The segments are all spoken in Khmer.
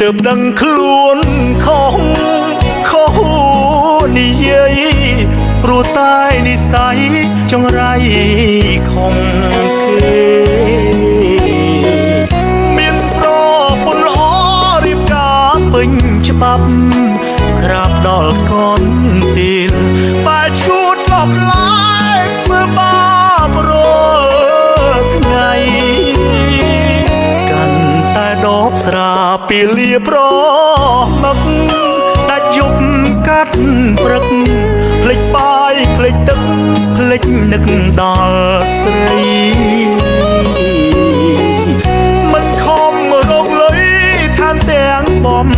ទើបដឹងខ្លួនខុសនិយាយព្រោះតែនិស័យចង្រៃខំគេមានប្រពន្ធល្អរៀបការពេញច្បាប់ក្រាបដល់កូនទីលបែរឈួតលប់ឡាយធ្វើបាបរាល់ថ្ងៃកាន់តែដបស្រាពីលាប្រមឹកដាច់យប់កាត់ព្រឹកភ្លេចបាយភ្លេចទឹកភ្លេចនឹកដល់ស្រីមិនខំរកលុយឋានទាំងបំ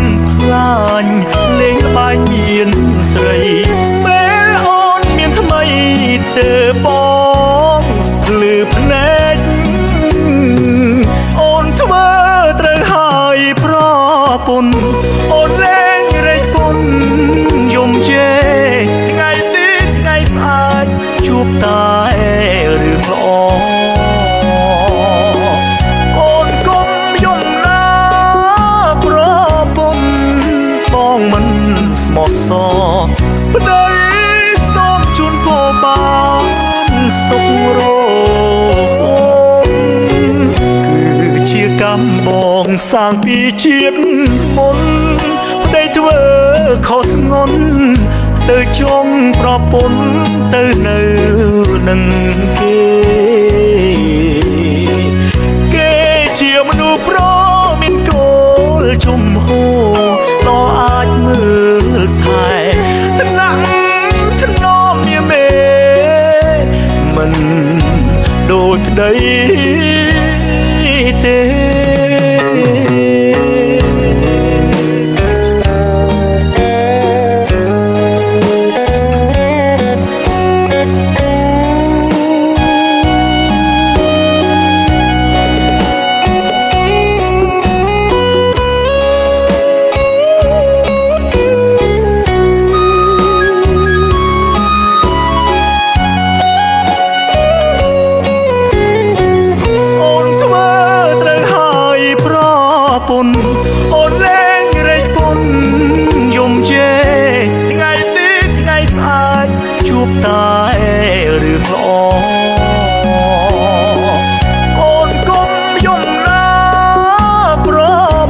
ផ្លាញលេងល្បែងមានស្រីពេលអូនមានថ្មីទៅបងភ្លឺភ្នែកអូនធ្វើត្រូវហើយប្រពន្ធអូនលេងរែកពុនយំជេរថ្ងៃនេះថ្ងៃស្អែកជួបតែរឿងល្អអូនកុំយំណាប្រពន្ធបងមិនស្មោះសរប្តីសូមជូនពរបានសុខរស់គឺជាកម្មបងសាងពីជាតិមុនប្តីធ្វើខុសធ្ងន់ទៅចងប្រពន្ធទៅនៅនឹងគេជាមនុស្សប្រមានគោលជំហរដ៏អាចមើលថែថ្នាក់ថ្នមមានមេមិនដូចប្តីទេអូនលេងរែកពុនយំជេរថ្ងៃនេះថ្ងៃស្អែកជួបតែរឿងល្អអូនកុំយំណាប្រ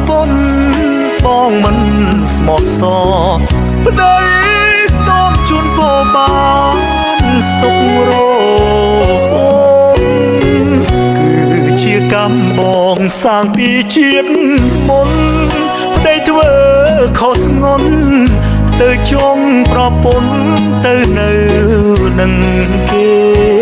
ពន្ធបងមិនស្មោះសរប្តីសូមជូនពរបានសុខរស់គឺជាកម្មបងសាងពីជាតិមុនប្តីធ្វើខុសធ្ងន់ទៅចងប្រពន្ធទៅនៅនឹងគេ